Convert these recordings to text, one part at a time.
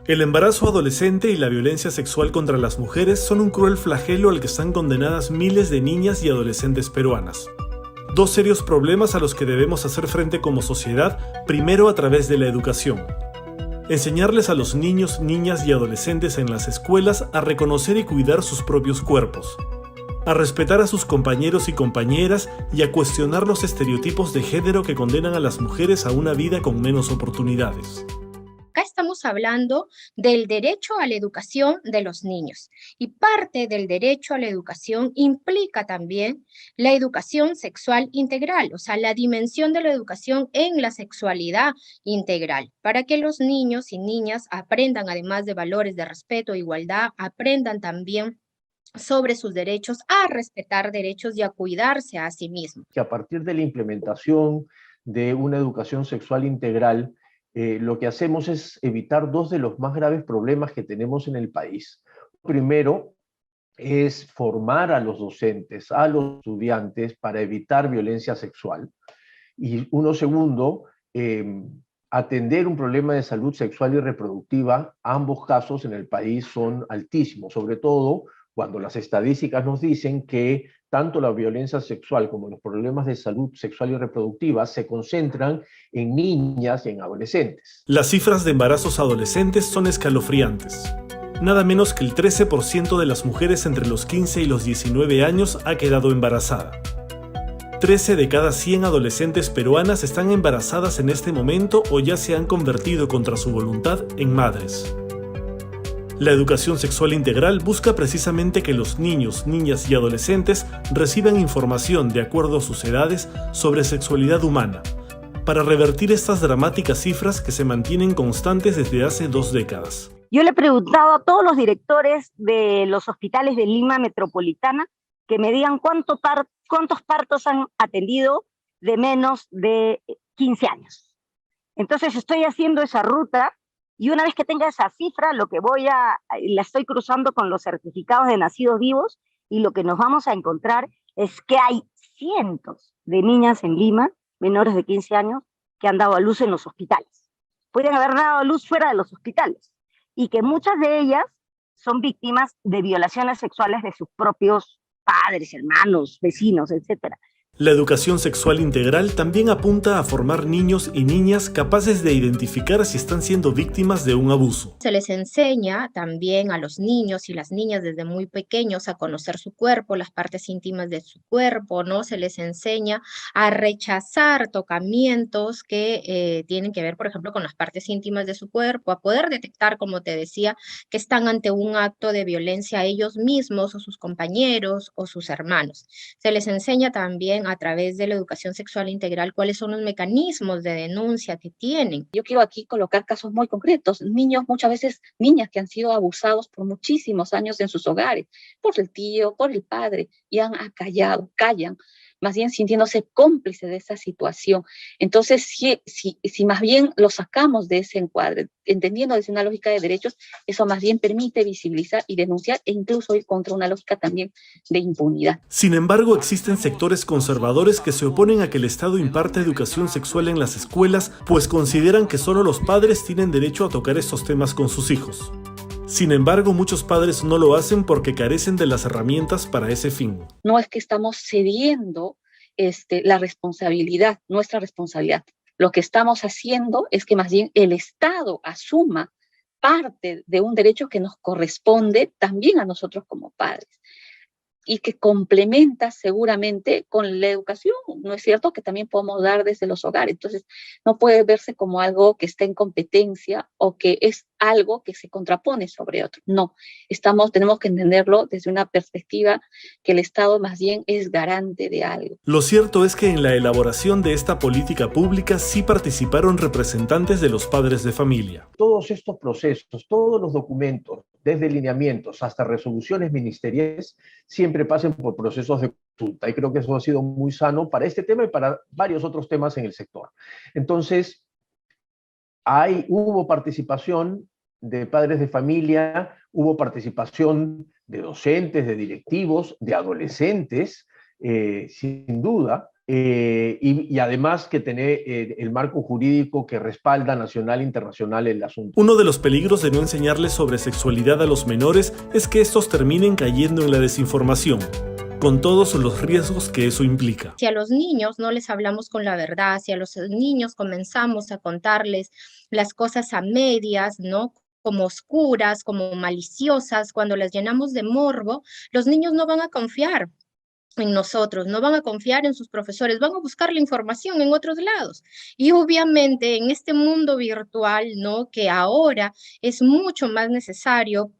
El embarazo adolescente y la violencia sexual contra las mujeres son un cruel flagelo al que están condenadas miles de niñas y adolescentes peruanas. Dos serios problemas a los que debemos hacer frente como sociedad, primero a través de la educación. Enseñarles a los niños, niñas y adolescentes en las escuelas a reconocer y cuidar sus propios cuerpos, a respetar a sus compañeros y compañeras y a cuestionar los estereotipos de género que condenan a las mujeres a una vida con menos oportunidades. Acá estamos hablando del derecho a la educación de los niños y parte del derecho a la educación implica también la educación sexual integral, o sea, la dimensión de la educación en la sexualidad integral, para que los niños y niñas aprendan, además de valores de respeto e igualdad, aprendan también sobre sus derechos, a respetar derechos y a cuidarse a sí mismos. Que a partir de la implementación de una educación sexual integral, lo que hacemos es evitar dos de los más graves problemas que tenemos en el país. Primero, es formar a los docentes, a los estudiantes para evitar violencia sexual. Y uno segundo, atender un problema de salud sexual y reproductiva. Ambos casos en el país son altísimos, sobre todo cuando las estadísticas nos dicen que tanto la violencia sexual como los problemas de salud sexual y reproductiva se concentran en niñas y en adolescentes. Las cifras de embarazos adolescentes son escalofriantes. Nada menos que el 13% de las mujeres entre los 15 y los 19 años ha quedado embarazada. 13 de cada 100 adolescentes peruanas están embarazadas en este momento o ya se han convertido contra su voluntad en madres. La educación sexual integral busca precisamente que los niños, niñas y adolescentes reciban información de acuerdo a sus edades sobre sexualidad humana, para revertir estas dramáticas cifras que se mantienen constantes desde hace 2 décadas. Yo le he preguntado a todos los directores de los hospitales de Lima Metropolitana que me digan cuántos partos han atendido de menos de 15 años. Entonces estoy haciendo esa ruta y una vez que tenga esa cifra, la estoy cruzando con los certificados de nacidos vivos y lo que nos vamos a encontrar es que hay cientos de niñas en Lima, menores de 15 años, que han dado a luz en los hospitales. Pueden haber dado a luz fuera de los hospitales y que muchas de ellas son víctimas de violaciones sexuales de sus propios padres, hermanos, vecinos, etc. La educación sexual integral también apunta a formar niños y niñas capaces de identificar si están siendo víctimas de un abuso. Se les enseña también a los niños y las niñas desde muy pequeños a conocer su cuerpo, las partes íntimas de su cuerpo, ¿no? Se les enseña a rechazar tocamientos que tienen que ver, por ejemplo, con las partes íntimas de su cuerpo, a poder detectar, como te decía, que están ante un acto de violencia a ellos mismos o sus compañeros o sus hermanos. Se les enseña también a través de la educación sexual integral cuáles son los mecanismos de denuncia que tienen. Yo quiero aquí colocar casos muy concretos, niños, muchas veces niñas que han sido abusados por muchísimos años en sus hogares, por el tío, por el padre, y han acallado, callan, más bien sintiéndose cómplice de esa situación. Entonces, si más bien lo sacamos de ese encuadre, entendiendo desde una lógica de derechos, eso más bien permite visibilizar y denunciar e incluso ir contra una lógica también de impunidad. Sin embargo, existen sectores conservadores que se oponen a que el Estado imparta educación sexual en las escuelas, pues consideran que solo los padres tienen derecho a tocar estos temas con sus hijos. Sin embargo, muchos padres no lo hacen porque carecen de las herramientas para ese fin. No es que estamos cediendo la responsabilidad, nuestra responsabilidad. Lo que estamos haciendo es que más bien el Estado asuma parte de un derecho que nos corresponde también a nosotros como padres y que complementa seguramente con la educación, ¿no es cierto?, que también podemos dar desde los hogares. Entonces, no puede verse como algo que está en competencia o que es algo que se contrapone sobre otro. No, tenemos que entenderlo desde una perspectiva que el Estado más bien es garante de algo. Lo cierto es que en la elaboración de esta política pública sí participaron representantes de los padres de familia. Todos estos procesos, todos los documentos, desde lineamientos hasta resoluciones ministeriales, siempre pasen por procesos de consulta. Y creo que eso ha sido muy sano para este tema y para varios otros temas en el sector. Entonces, hubo participación de padres de familia, hubo participación de docentes, de directivos, de adolescentes, sin duda, y además que tener el marco jurídico que respalda nacional e internacional el asunto. Uno de los peligros de no enseñarles sobre sexualidad a los menores es que estos terminen cayendo en la desinformación, con todos los riesgos que eso implica. Si a los niños no les hablamos con la verdad, si a los niños comenzamos a contarles las cosas a medias, ¿no?, como oscuras, como maliciosas, cuando las llenamos de morbo, los niños no van a confiar en nosotros, no van a confiar en sus profesores, van a buscar la información en otros lados. Y obviamente en este mundo virtual, ¿no?, que ahora es mucho más necesario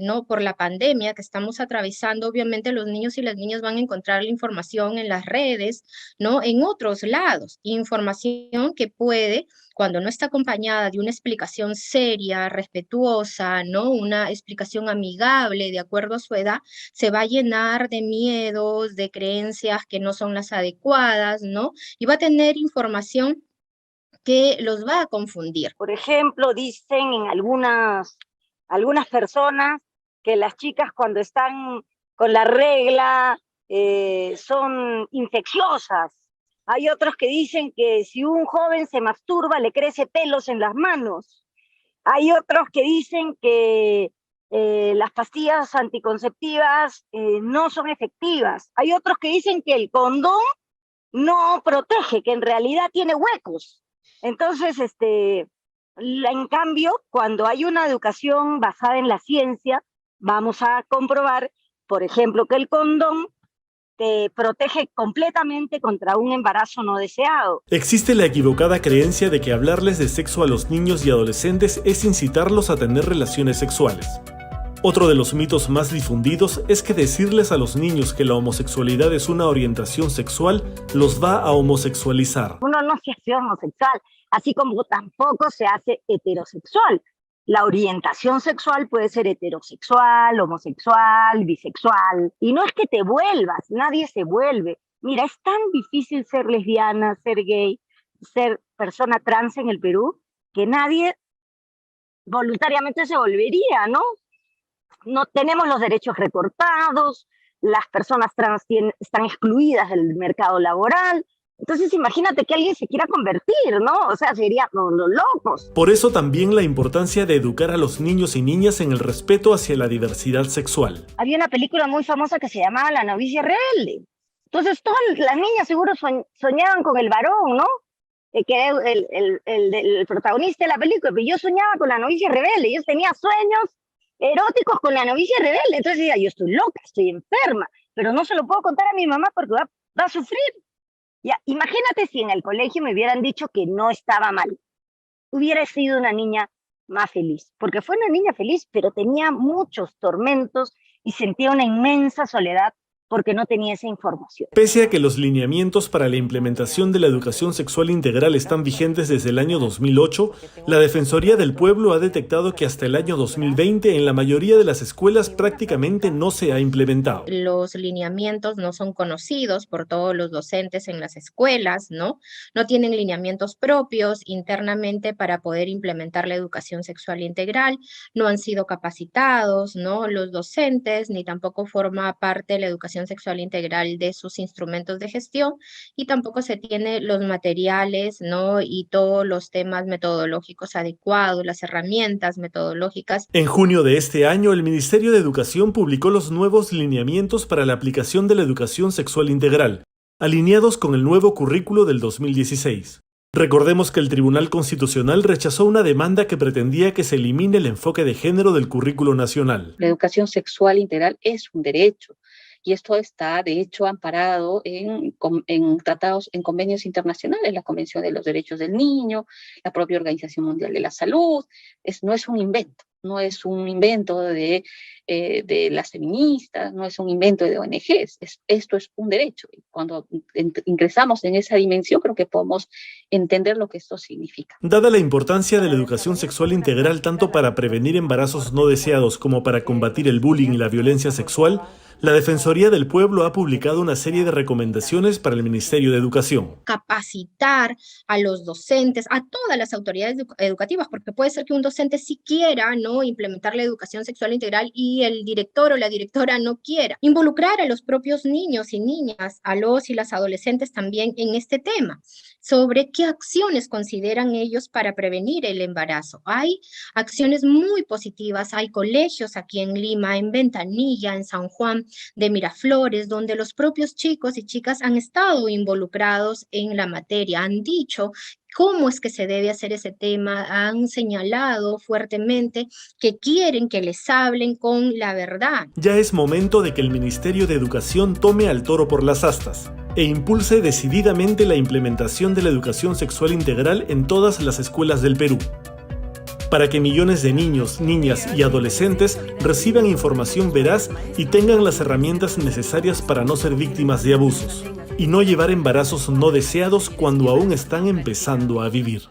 ¿no?, por la pandemia que estamos atravesando, obviamente los niños y las niñas van a encontrar la información en las redes, ¿no?, en otros lados, información que puede, cuando no está acompañada de una explicación seria, respetuosa, ¿no?, una explicación amigable de acuerdo a su edad, se va a llenar de miedos, de creencias que no son las adecuadas, ¿no? Y va a tener información que los va a confundir. Por ejemplo, dicen en algunas personas que las chicas cuando están con la regla son infecciosas. Hay otros que dicen que si un joven se masturba le crece pelos en las manos. Hay otros que dicen que las pastillas anticonceptivas no son efectivas. Hay otros que dicen que el condón no protege, que en realidad tiene huecos. Entonces, en cambio, cuando hay una educación basada en la ciencia, vamos a comprobar, por ejemplo, que el condón te protege completamente contra un embarazo no deseado. Existe la equivocada creencia de que hablarles de sexo a los niños y adolescentes es incitarlos a tener relaciones sexuales. Otro de los mitos más difundidos es que decirles a los niños que la homosexualidad es una orientación sexual los va a homosexualizar. Uno no se hace homosexual, así como tampoco se hace heterosexual. La orientación sexual puede ser heterosexual, homosexual, bisexual. Y no es que te vuelvas, nadie se vuelve. Mira, es tan difícil ser lesbiana, ser gay, ser persona trans en el Perú, que nadie voluntariamente se volvería, ¿no? No tenemos los derechos recortados, las personas trans están excluidas del mercado laboral. Entonces imagínate que alguien se quiera convertir, ¿no? O sea, serían los locos. Por eso también la importancia de educar a los niños y niñas en el respeto hacia la diversidad sexual. Había una película muy famosa que se llamaba La novicia rebelde. Entonces todas las niñas seguro soñaban con el varón, ¿no? Que era el protagonista de la película. Pero yo soñaba con la novicia rebelde. Yo tenía sueños eróticos con la novicia rebelde. Entonces decía, yo estoy loca, estoy enferma, pero no se lo puedo contar a mi mamá porque va a sufrir. Ya, imagínate si en el colegio me hubieran dicho que no estaba mal. Hubiera sido una niña más feliz, porque fue una niña feliz, pero tenía muchos tormentos y sentía una inmensa soledad porque no tenía esa información. Pese a que los lineamientos para la implementación de la educación sexual integral están vigentes desde el año 2008, la Defensoría del Pueblo ha detectado que hasta el año 2020 en la mayoría de las escuelas prácticamente no se ha implementado. Los lineamientos no son conocidos por todos los docentes en las escuelas, ¿no? No tienen lineamientos propios internamente para poder implementar la educación sexual integral, no han sido capacitados, ¿no?, los docentes, ni tampoco forma parte de la educación sexual integral de sus instrumentos de gestión, y tampoco se tiene los materiales, ¿no?, y todos los temas metodológicos adecuados, las herramientas metodológicas. En junio de este año, el Ministerio de Educación publicó los nuevos lineamientos para la aplicación de la educación sexual integral, alineados con el nuevo currículo del 2016. Recordemos que el Tribunal Constitucional rechazó una demanda que pretendía que se elimine el enfoque de género del currículo nacional. La educación sexual integral es un derecho. Y esto está, de hecho, amparado en tratados, en convenios internacionales, la Convención de los Derechos del Niño, la propia Organización Mundial de la Salud. No es un invento, no es un invento de las feministas, no es un invento de ONGs, esto es un derecho. Y cuando ingresamos en esa dimensión, creo que podemos entender lo que esto significa. Dada la importancia de la educación sexual integral tanto para prevenir embarazos no deseados como para combatir el bullying y la violencia sexual, La Defensoría del Pueblo ha publicado una serie de recomendaciones para el Ministerio de Educación. Capacitar a los docentes, a todas las autoridades educativas, porque puede ser que un docente sí quiera, ¿no?, implementar la educación sexual integral y el director o la directora no quiera. Involucrar a los propios niños y niñas, a los y las adolescentes también en este tema, sobre qué acciones consideran ellos para prevenir el embarazo. Hay acciones muy positivas, hay colegios aquí en Lima, en Ventanilla, en San Juan de Miraflores, donde los propios chicos y chicas han estado involucrados en la materia, han dicho cómo es que se debe hacer ese tema, han señalado fuertemente que quieren que les hablen con la verdad. Ya es momento de que el Ministerio de Educación tome al toro por las astas e impulse decididamente la implementación de la educación sexual integral en todas las escuelas del Perú, para que millones de niños, niñas y adolescentes reciban información veraz y tengan las herramientas necesarias para no ser víctimas de abusos y no llevar embarazos no deseados cuando aún están empezando a vivir.